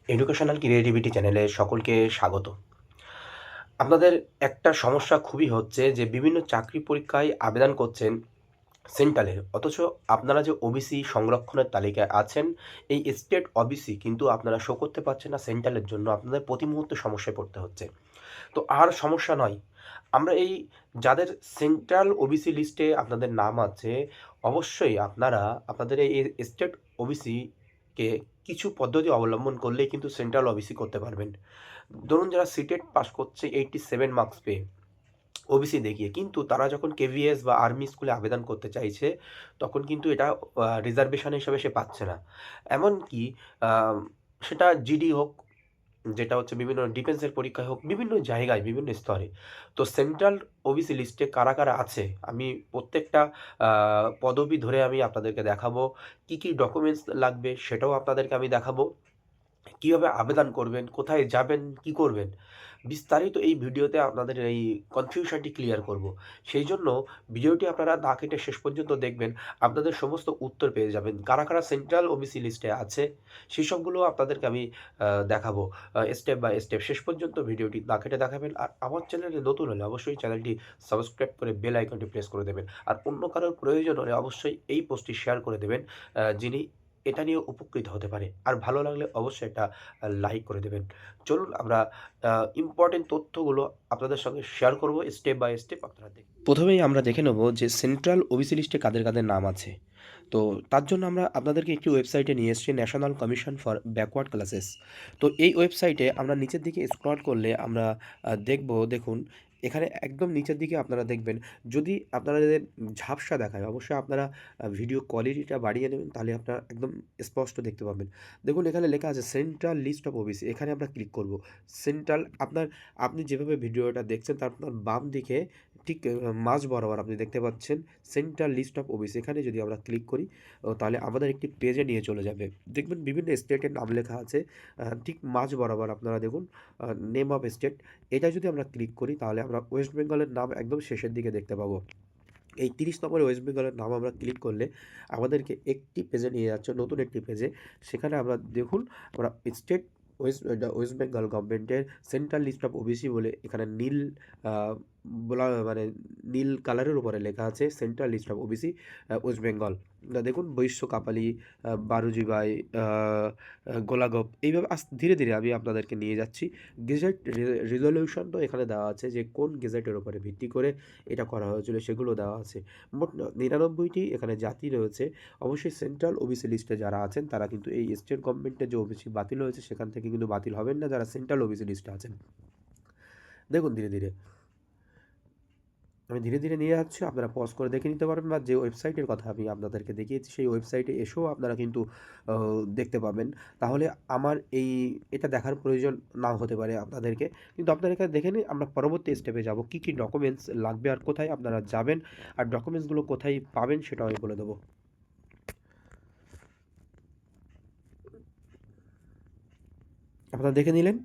Educational creativity চ্যানেলে সকলকে স্বাগত। আপনাদের একটা সমস্যা খুবই হচ্ছে যে বিভিন্ন চাকরি পরীক্ষায় আবেদন করছেন সেন্ট্রালের, অথচ আপনারা যে ওবিসি সংরক্ষণের তালিকায় আছেন, এই স্টেট ওবিসি কিন্তু আপনারা শো করতে পারছেন না সেন্ট্রালের জন্য আপনাদের প্রতি মুহূর্তে সমস্যায় পড়তে হচ্ছে। তো আর সমস্যা নয়, আমরা এই যাদের সেন্ট্রাল ওবিসি লিস্টে আপনাদের নাম আছে, অবশ্যই আপনারা আপনাদের এই স্টেট ওবিসিকে কিছু পদ্ধতি অবলম্বন করলেই কিন্তু সেন্ট্রাল ওবিসি করতে পারবেন। ধরুন যারা সিটেট পাস করছে 87 মার্কস পেয়ে ওবিসি দেখিয়ে, কিন্তু তারা যখন কেভিএস বা আর্মি স্কুলে আবেদন করতে চাইছে, তখন কিন্তু এটা রিজার্ভেশন হিসাবে সে পাচ্ছে না। এমনকি সেটা জিডি হোক, যেটা হচ্ছে বিভিন্ন ডিফেন্সের পরীক্ষায় হোক, বিভিন্ন জায়গায় বিভিন্ন স্তরে। তো সেন্ট্রাল ওবিসি লিস্টে কারা কারা আছে, আমি প্রত্যেকটা পদবি ধরে আমি আপনাদেরকে দেখাবো। কি কি ডকুমেন্টস লাগবে সেটাও আপনাদেরকে আমি দেখাবো। কীভাবে আবেদন করবেন, কোথায় যাবেন, কি করবেন, বিস্তারিত এই ভিডিওতে আপনাদের এই কনফিউশনটি ক্লিয়ার করব। সেই জন্য ভিডিওটি আপনারা না কেটে শেষ পর্যন্ত দেখবেন, আপনাদের সমস্ত উত্তর পেয়ে যাবেন। কারা কারা সেন্ট্রাল ওবিসি লিস্টে আছে সেই সবগুলো আপনাদেরকে আমি দেখাবো স্টেপ বাই স্টেপ। শেষ পর্যন্ত ভিডিওটি না কেটে দেখাবেন। আর আমার চ্যানেলে নতুন হলে অবশ্যই চ্যানেলটি সাবস্ক্রাইব করে বেল আইকনটি প্রেস করে দেবেন। আর অন্য কারোর প্রয়োজন হলে অবশ্যই এই পোস্টটি শেয়ার করে দেবেন, যিনি এটা নিয়ে উপকৃত হতে পারে। আর ভালো লাগলে অবশ্যই একটা লাইক করে দেবেন। চলুন আমরা ইম্পর্টেন্ট তথ্যগুলো আপনাদের সঙ্গে শেয়ার করব স্টেপ বাই স্টেপ, আপনারা দেখুন। প্রথমেই আমরা দেখে নেব যে সেন্ট্রাল ওবিসি লিস্টে কাদের কাদের নাম আছে। তো তার জন্য আমরা আপনাদেরকে একটি ওয়েবসাইটে নিয়ে এসেছি, national commission for backward classes. তো এই ওয়েবসাইটে আমরা নিচের দিকে স্ক্রল করলে আমরা দেখুন এখানে একদম নিচের দিকে আপনারা দেখবেন, যদি আপনাদের ঝাপসা দেখায় অবশ্যই আপনারা ভিডিও কোয়ালিটিটা বাড়িয়ে নেবেন, তাহলে আপনারা একদম স্পষ্ট দেখতে পাবেন। দেখুন এখানে লেখা আছে সেন্ট্রাল লিস্ট অফ ওবিসি, এখানে আমরা ক্লিক করব। সেন্ট্রাল আপনি যেভাবে ভিডিওটা দেখছেন তার আপনার বাম দিকে ঠিক মাঝ বরাবর আপনি দেখতে পাচ্ছেন সেন্ট্রাল লিস্ট অফ ওবিসি। এখানে যদি আমরা ক্লিক করি তাহলে আমাদের একটি পেজে নিয়ে চলে যাবে। দেখবেন বিভিন্ন স্টেটের নাম লেখা আছে, ঠিক মাঝ বরাবর আপনারা দেখুন নেম অফ স্টেট। এটা যদি আমরা ক্লিক করি তাহলে আমরা ওয়েস্ট বেঙ্গলের নাম একদম শেষের দিকে দেখতে পাবো। এই 30 নম্বরে ওয়েস্ট বেঙ্গলের নাম আমরা ক্লিক করলে আমাদেরকে একটি পেজে নিয়ে যাচ্ছে, নতুন একটি পেজে। সেখানে আমরা দেখুন আমরা স্টেট ওয়েস্ট বেঙ্গল গভর্নমেন্টের সেন্ট্রাল লিস্ট অফ ওবিসি বলে এখানে নীল বলা মানে নীল কালারের উপরে লেখা আছে central list of OBC West Bengal. দেখুন বৈশ্য কাপালি, বারুজিবাই, গোলাগপ, এইভাবে ধীরে ধীরে আমি আপনাদেরকে নিয়ে যাচ্ছি। গেজেট রেজলিউশনও এখানে দেওয়া আছে যে কোন গেজেটের উপরে ভিত্তি করে এটা করা হয়েছিল, সেগুলো দেওয়া আছে। মোট 99টি এখানে জাতি রয়েছে। অবশ্যই সেন্ট্রাল ওবিসি লিস্টে যারা আছেন তারা কিন্তু এই স্টেট গভর্নমেন্টের যে ওবিসি বাতিল হয়েছে সেখান থেকে কিন্তু বাতিল হবেন না, যারা সেন্ট্রাল ওবিসি লিস্টে আছেন। দেখুন ধীরে ধীরে আমি ধীরে ধীরে নিয়ে যাচ্ছি, আপনারা পজ করে দেখে নিতে পারবেন, বা যে ওয়েবসাইটের কথা আমি আপনাদেরকে দেখিয়েছি সেই ওয়েবসাইটে এসেও আপনারা কিন্তু দেখতে পাবেন। তাহলে আমার এটা দেখার প্রয়োজন নাও হতে পারে আপনাদেরকে, কিন্তু আপনারা এখানে দেখে নিন। আমরা পরবর্তী স্টেপে যাব, কী কী ডকুমেন্টস লাগবে আর কোথায় আপনারা যাবেন আর ডকুমেন্টসগুলো কোথায় পাবেন সেটাও আমি বলে দেবো। আপনারা দেখে নিলেন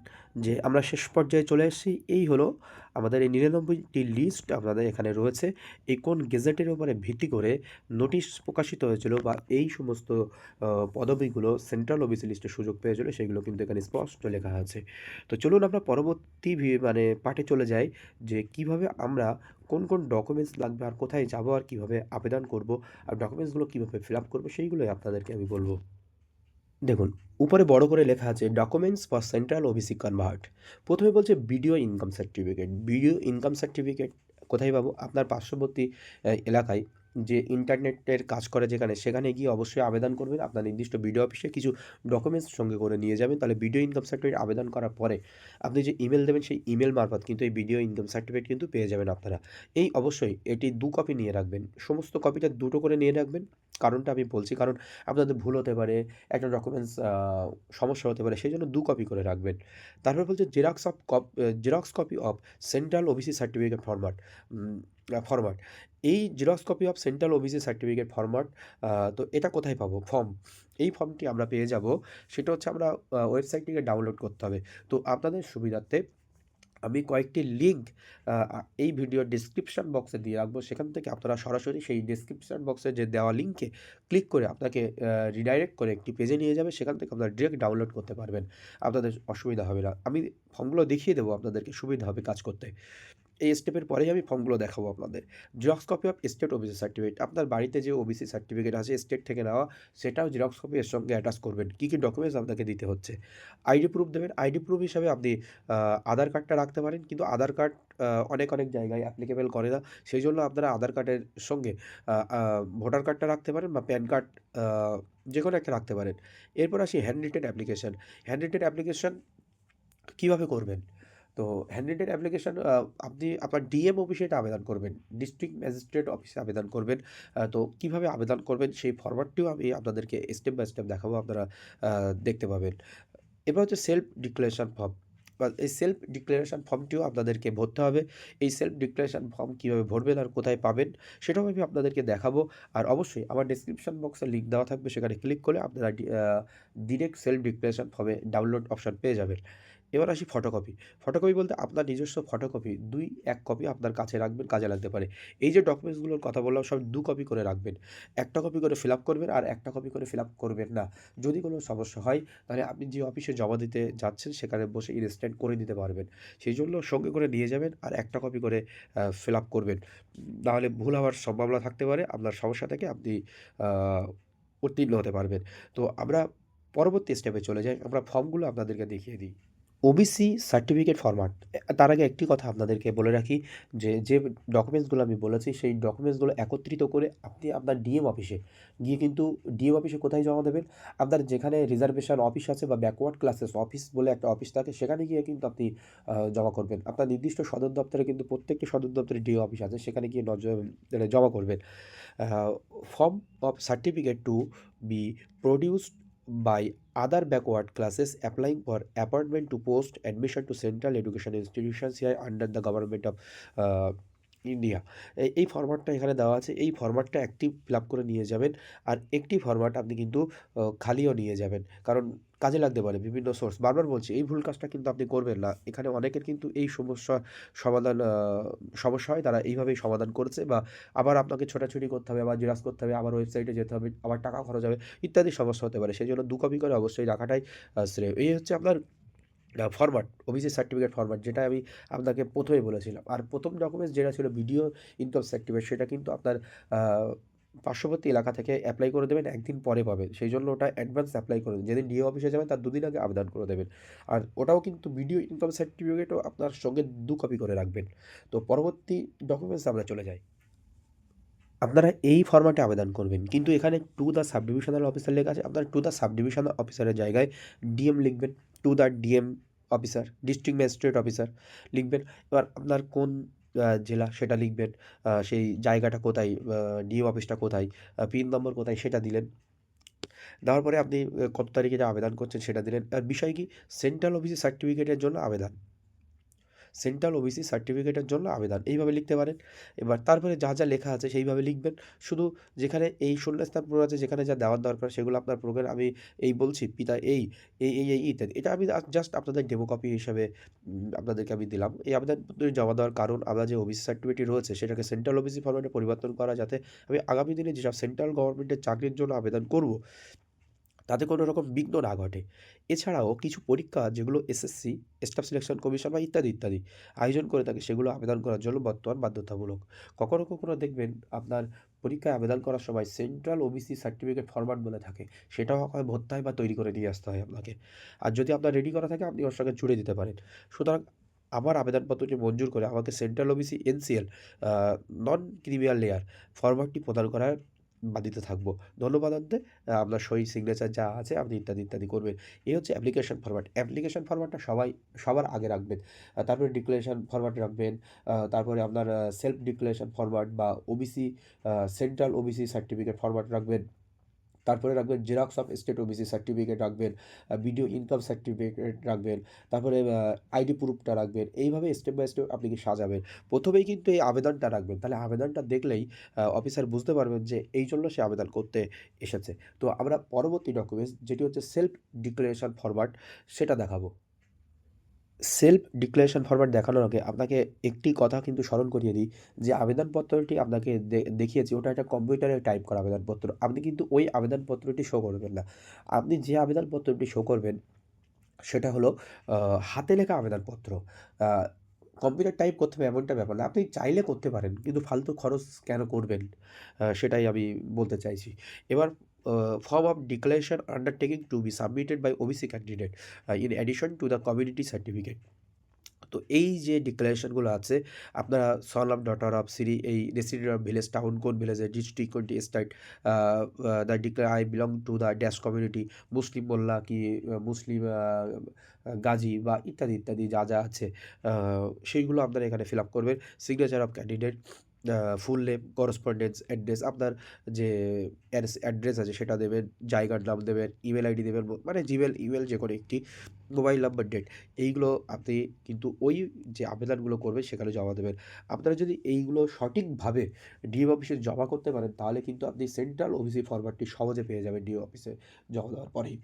যে আমরা শেষ পর্যায়ে চলে এসেছি। এই হলো আমাদের এই 99টি লিস্ট আপনাদের এখানে রয়েছে। এই কোন গেজেটের উপরে ভিত্তি করে নোটিশ প্রকাশিত হয়েছিল বা এই সমস্ত পদবিগুলো সেন্ট্রাল ওবিসি লিস্টে সুযোগ পেয়েছিল, সেগুলো কিন্তু এখানে স্পষ্ট লেখা আছে। তো চলুন আমরা পরবর্তী পার্টে চলে যাই, যে কিভাবে আমরা কোন কোন ডকুমেন্টস লাগবে আর কোথায় যাব আর কিভাবে আবেদন করব আর ডকুমেন্টসগুলো কীভাবে ফিল আপ করবো সেইগুলোই আপনাদেরকে আমি বলবো। দেখুন উপরে বড় করে লেখা আছে documents for central OBC convert. প্রথমে বলছে video income certificate. Video income certificate কোথায় পাবো? আপনার পার্শ্ববর্তী এলাকায় যে ইন্টারনেটের কাজ করে যেখানে, সেখানে গিয়ে অবশ্যই আবেদন করবেন। আপনার নির্দিষ্ট বিডিও অফিসে কিছু ডকুমেন্টস সঙ্গে করে নিয়ে যাবেন, তাহলে ভিডিও ইনকাম সার্টিফিকেট আবেদন করার পরে আপনি যে ইমেল দেবেন সেই ইমেল মারফত কিন্তু এই ভিডিও ইনকাম সার্টিফিকেট কিন্তু পেয়ে যাবেন আপনারা। অবশ্যই এটি 2 কপি নিয়ে রাখবেন, সমস্ত কপিটা দুটো করে নিয়ে রাখবেন। কারণটা আমি বলছি, কারণ আপনাদের ভুল হতে পারে, একটা ডকুমেন্টস সমস্যা হতে পারে, সেই জন্য 2 কপি করে রাখবেন। তারপর বলছে xerox copy of central OBC certificate format. এই xerox copy of central OBC certificate format, তো এটা কোথায় পাবো? এই ফর্মটি আমরা পেয়ে যাব, সেটা হচ্ছে আমরা ওয়েবসাইট থেকে ডাউনলোড করতে হবে। তো আপনাদের সুবিধার্থে আমি কয়েকটি লিঙ্ক এই ভিডিওর ডেসক্রিপশন বক্সে দিয়ে রাখবো। সেখান থেকে আপনারা সরাসরি সেই ডেসক্রিপশন বক্সে যে দেওয়া লিঙ্কে ক্লিক করে আপনাকে রিডাইরেক্ট করে একটি পেজে নিয়ে যাবে। সেখান থেকে আপনারা ডিরেক্ট ডাউনলোড করতে পারবেন। আপনাদের অসুবিধা হবে না। আমি ফর্মগুলো দেখিয়ে দেবো, আপনাদেরকে সুবিধা হবে কাজ করতে। এই স্টেপের পরেই আমি ফর্মগুলো দেখাবো আপনাদের। Xerox copy of state OBC certificate, আপনার বাড়িতে যে ওবিসি সার্টিফিকেট আছে স্টেট থেকে নেওয়া, সেটাও জেরক্স কপি এর সঙ্গে অ্যাটাচ করবেন। কী কী ডকুমেন্টস আপনাকে দিতে হচ্ছে? আইডি প্রুফ দেবেন। আইডি প্রুফ হিসাবে আপনি আধার কার্ডটা রাখতে পারেন, কিন্তু আধার কার্ড অনেক জায়গায় অ্যাপ্লিকেবল করে না। সেই জন্য আপনারা আধার কার্ডের সঙ্গে ভোটার কার্ডটা রাখতে পারেন বা প্যান কার্ড, যে কোনো একটা রাখতে পারেন। এরপর আসি hand written application. Hand written application কীভাবে করবেন? তো হ্যান্ড রিটেন অ্যাপ্লিকেশন আপনি আপনার ডিএম অফিসে এটা আবেদন করবেন, ডিস্ট্রিক্ট ম্যাজিস্ট্রেট অফিসে আবেদন করবেন। তো কীভাবে আবেদন করবেন সেই ফরম্যাটটিও আমি আপনাদেরকে স্টেপ বাই স্টেপ দেখাবো, আপনারা দেখতে পাবেন। এবার হচ্ছে সেলফ ডিক্লারেশন ফর্ম, বা এই সেলফ ডিক্লারেশন ফর্মটিও আপনাদেরকে ভরতে হবে। এই সেলফ ডিক্লারেশন ফর্ম কীভাবে ভরবেন আর কোথায় পাবেন সেটাও আমি আপনাদেরকে দেখাবো। আর অবশ্যই আমার ডেসক্রিপশন বক্সে লিঙ্ক দেওয়া থাকবে, সেখানে ক্লিক করলে আপনারা ডিরেক্ট সেলফ ডিক্লারেশন ফর্মে ডাউনলোড অপশন পেয়ে যাবেন। এবার আসি ফটোকপি। ফটোকপি বলতে আপনার নিজস্ব ফটোকপি ২-১ কপি আপনার কাছে রাখবেন, কাজে লাগতে পারে। এই যে ডকুমেন্টসগুলোর কথা বললাম সব ২ কপি করে রাখবেন। ১টা কপি করে ফিল আপ করবেন আর ১টা কপি করে ফিল আপ করবেন না। যদি কোনো সমস্যা হয় তাহলে আপনি যে অফিসে জমা দিতে যাচ্ছেন সেখানে বসে ইনস্ট্যান্ট করে নিতে পারবেন। সেই জন্য সঙ্গে করে নিয়ে যাবেন আর ১টা কপি করে ফিল আপ করবেন। নাহলে ভুল হওয়ার সম্ভাবনা থাকতে পারে। আপনার সমস্যা থেকে আপনি আ উত্তীর্ণ হতে পারবেন। তো আমরা পরবর্তী স্টেপে চলে যাই। আমরা ফর্মগুলো আপনাদেরকে দেখিয়ে দিই। OBC certificate format. তার আগে একটি কথা আপনাদেরকে বলে রাখি যে ডকুমেন্টসগুলো আমি বলেছি সেই ডকুমেন্টসগুলো একত্রিত করে আপনি আপনার ডিএম অফিসে গিয়ে, কিন্তু ডিএম অফিসে কোথায় জমা দেবেন? আপনার যেখানে রিজার্ভেশন অফিস আছে বা ব্যাকওয়ার্ড ক্লাসেস অফিস বলে একটা অফিস থাকে, সেখানে গিয়ে কিন্তু আপনি জমা করবেন। আপনার নির্দিষ্ট সদর দপ্তরে, কিন্তু প্রত্যেকটি সদর দপ্তরে ডিও অফিস আছে, সেখানে গিয়ে মানে জমা করবেন। Form of certificate two B produced by other backward classes applying for appointment to post admission to central education institutions here under the government of uh, India. এই ফরম্যাটটা এখানে দেওয়া আছে। এই ফরম্যাটটা একটি ফিল আপ করে নিয়ে যাবেন। আর একটি ফরম্যাট আপনি কিন্তু খালিও নিয়ে যাবেন। কারণ কাজে লাগতে পারে বিভিন্ন সোর্স। বারবার বলছি এই ভুল কাজটা কিন্তু আপনি করবেন না। এখানে অনেকের কিন্তু এই সমাধান সমস্যা হয়, তারা এইভাবেই সমাধান করেছে, বা আবার আপনাকে ছোটাছুটি করতে হবে, আবার জেরক্স করতে হবে, আবার ওয়েবসাইটে যেতে হবে, আবার টাকা খরচ হবে, ইত্যাদি সমস্যা হতে পারে। সেজন্য ২ কপি করে অবশ্যই রাখাটাই শ্রেয়। এই হচ্ছে আপনার ফরম্যাট, ওবিসি সার্টিফিকেট ফরম্যাট, যেটা আমি আপনাকে প্রথমেই বলেছিলাম। আর প্রথম ডকুমেন্টস যেটা ছিল ভিডিও ইনকাম সার্টিফিকেট, সেটা কিন্তু আপনার আ পার্শ্ববর্তী এলাকা থেকে অ্যাপ্লাই করে দেবেন, ১ দিন পরে পাবেন। সেই জন্য ওটা অ্যাডভান্স অ্যাপ্লাই করে দিন। যেদিন ডিও অফিসে যাবেন তার ২ দিন আগে আবেদন করে দেবেন। আর ওটাও কিন্তু ভিডিও ইনকাম সার্টিফিকেটও আপনার সঙ্গে ২ কপি করে রাখবেন। তো পরবর্তী ডকুমেন্টস আমরা চলে যাই। আপনারা এই ফরম্যাটে আবেদন করবেন। কিন্তু এখানে to the sub divisional officer লেখা আছে। আপনারা টু দ্য সাব ডিভিশনাল অফিসারের জায়গায় ডিএম লিখবেন। To the DM officer, district magistrate officer লিখবেন। এবার আপনার কোন জেলা সেটা লিখবেন। সেই জায়গাটা কোথায়, ডিএম অফিসটা কোথায়, পিন নম্বর কোথায় সেটা দিলেন। দেওয়ার পরে আপনি কত তারিখে যে আবেদন করছেন সেটা দিলেন। আর বিষয় কি? সেন্ট্রাল ওবিসি সার্টিফিকেটের জন্য আবেদন। সেন্ট্রাল ওবিসি সার্টিফিকেটের জন্য আবেদন, এইভাবে লিখতে পারেন। এবার তারপরে যা লেখা আছে সেইভাবে লিখবেন। শুধু যেখানে এই শূন্যস্থান পূরণ আছে, যেখানে যা দেওয়ার দরকার সেগুলো আপনার প্রোগ্রাম, আমি এই বলছি পিতা এই ইত্যাদি। এটা আমি জাস্ট আপনাদের ডেমো কপি হিসাবে আপনাদেরকে আমি দিলাম। এই আবেদনপত্র জমা দেওয়ার কারণ, আমরা যে ওবিসি সার্টিফিকেট রয়েছে সেটাকে সেন্ট্রাল ওবিসি ফরম্যাটে পরিবর্তন করা, যাতে আমি আগামী দিনে যেসব সেন্ট্রাল গভর্নমেন্টের চাকরির জন্য আবেদন করব তাতে কোনো রকম বিঘ্ন না ঘটে। এছাড়াও কিছু পরীক্ষা যেগুলো এসএসসি, স্টাফ সিলেকশন কমিশন বা ইত্যাদি আয়োজন করে থাকে, সেগুলো আবেদন করার জন্য বর্তমান বাধ্যতামূলক। কখনো দেখবেন আপনার পরীক্ষায় আবেদন করার সময় সেন্ট্রাল ওবিসি সার্টিফিকেট ফরম্যাট বলে থাকে, সেটাও হয় ভরতে হয় বা তৈরি করে নিয়ে আসতে হয় আপনাকে। আর যদি আপনার রেডি করা থাকে আপনি ওর সঙ্গে জুড়ে দিতে পারেন। সুতরাং আমার আবেদনপত্রটি মঞ্জুর করে আমাকে central OBC NCL non criminal layer ফরম্যাটটি প্রদান করার বাধিত থাকব। ধন্যবাদ অন্তে। আপনার সই সিগনেচার যা আছে আপনি ইত্যাদি করবেন। এই হচ্ছে অ্যাপ্লিকেশন ফরম্যাট। অ্যাপ্লিকেশন ফরম্যাটটা সবার আগে রাখবেন। তারপরে ডিক্লারেশন ফরম্যাট রাখবেন। তারপরে আপনার সেলফ ডিক্লারেশন ফরম্যাট বা OBC central OBC certificate format রাখবেন। তারপরে রাখবেন xerox of state OBC certificate রাখবেন, ভিডিও ইনকাম সার্টিফিকেট রাখবেন, তারপরে আইডি প্রুফটা রাখবেন। এইভাবে স্টেপ বাই স্টেপ আপনি কি সাজাবেন। প্রথমেই কিন্তু এই আবেদনটা রাখবেন। তাহলে আবেদনটা দেখলেই অফিসার বুঝতে পারবেন যে এই জন্য সে আবেদন করতে এসেছে। তো আমরা পরবর্তী ডকুমেন্টস যেটি হচ্ছে সেলফ ডিক্লারেশন ফরম্যাট সেটা দেখাবো। সেলফ ডিক্লারেশন ফরম্যাট দেখানোর আগে আপনাকে একটি কথা কিন্তু স্মরণ করিয়ে দিই যে আবেদনপত্রটি আপনাকে দেখিয়েছি ওটা একটা কম্পিউটারে টাইপ করা আবেদনপত্র। আপনি কিন্তু ওই আবেদনপত্রটি শো করবেন না। আপনি যে আবেদনপত্রটি শো করবেন সেটা হলো হাতে লেখা আবেদনপত্র। আ কম্পিউটার টাইপ করতে হবে এমনটা ব্যাপার না। আপনি চাইলে করতে পারেন। কিন্তু ফালতু খরচ কেন করবেন? সেটাই আমি বলতে চাইছি। এবার form of declaration undertaking to be submitted by OBC candidate in addition to the community certificate. তো এই যে ডিক্লারেশনগুলো আছে আপনারা son of daughter of Shri এই রেসিডেন্ট অফ ভিলেজ টাউন কোন ভিলেজের ডিস্ট্রিক্ট কোনটি state the declare I belong to the dash community Muslim Molla কি মুসলিম গাজী বা ইত্যাদি ইত্যাদি যা যা আছে সেইগুলো আপনারা এখানে ফিল আপ করবেন। Signature of candidate, full name, correspondence address, আপনার যে অ্যাড্রেস আছে সেটা দেবেন, জায়গার নাম দেবেন, ইমেল আইডি দেবেন, মানে জিমেল ইমেল যে কোনো একটি, মোবাইল নাম্বার, ডেট, এইগুলো আপনি কিন্তু ওই যে আবেদনগুলো করবেন সেখানে জমা দেবেন। আপনারা যদি এইগুলো সঠিকভাবে ডিএম অফিসে জমা করতে পারেন তাহলে কিন্তু আপনি সেন্ট্রাল ওবিসি ফরম্যাটটি সহজে পেয়ে যাবেন ডিএম অফিসে জমা দেওয়ার পরেই।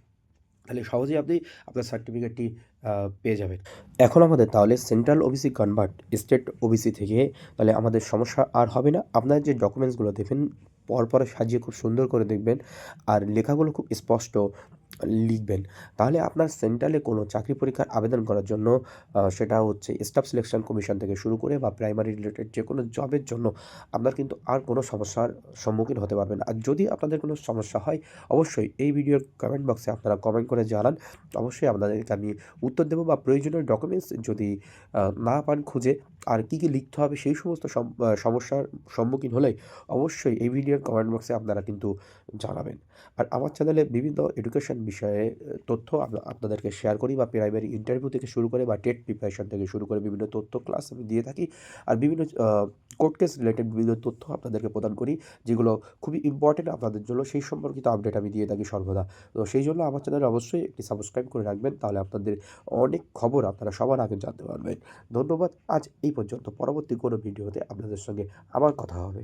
তাহলে সহজেই আপনি আপনার সার্টিফিকেটটি পেয়ে যাবেন। এখন আমাদের তাহলে central OBC convert state OBC থেকে তাহলে আমাদের সমস্যা আর হবে না। আপনার যে ডকুমেন্টসগুলো দেবেন পরপর সাজিয়ে খুব সুন্দর করে দেখবেন আর লেখাগুলো খুব স্পষ্ট লিখবেন। তাহলে আপনার সেন্ট্রালে কোনো চাকরি পরীক্ষার আবেদন করার জন্য সেটা হচ্ছে স্টাফ সিলেকশন কমিশন থেকে শুরু করে বা প্রাইমারি রিলেটেড যে কোনো জবের জন্য আপনার কিন্তু আর কোনো সমস্যার সম্মুখীন হতে পারবেন না। আর যদি আপনাদের কোনো সমস্যা হয় অবশ্যই এই ভিডিওর কমেন্ট বক্সে আপনারা কমেন্ট করে জানান। অবশ্যই আপনাদেরকে আমি উত্তর দেবো বা প্রয়োজনীয় ডকুমেন্টস যদি না পান খুঁজে আর কী, কী লিখতে হবে সেই সমস্ত সমস্যার সম্মুখীন হলে অবশ্যই এই ভিডিওর কমেন্ট বক্সে আপনারা কিন্তু জানাবেন। আর আমার চ্যানেলে বিভিন্ন এডুকেশন বিষয়ে তথ্য আপনাদেরকে শেয়ার করি বা প্রাইমারি ইন্টারভিউ থেকে শুরু করে বা টেট প্রিপারেশন থেকে শুরু করে বিভিন্ন তথ্য ক্লাস আমি দিয়ে থাকি। আর বিভিন্ন কোর্ট কেস রিলেটেড বিভিন্ন তথ্য আপনাদেরকে প্রদান করি যেগুলো খুবই ইম্পর্টেন্ট আপনাদের জন্য, সেই সম্পর্কিত আপডেট আমি দিয়ে থাকি সর্বদা। তো সেই জন্য আমার চ্যানেলে অবশ্যই একটি সাবস্ক্রাইব করে রাখবেন, তাহলে আপনাদের অনেক খবর আপনারা সবার আগে জানতে পারবেন। ধন্যবাদ। আজ এই পর্যন্ত। পরবর্তী কোনো ভিডিওতে আপনাদের সঙ্গে আবার কথা হবে।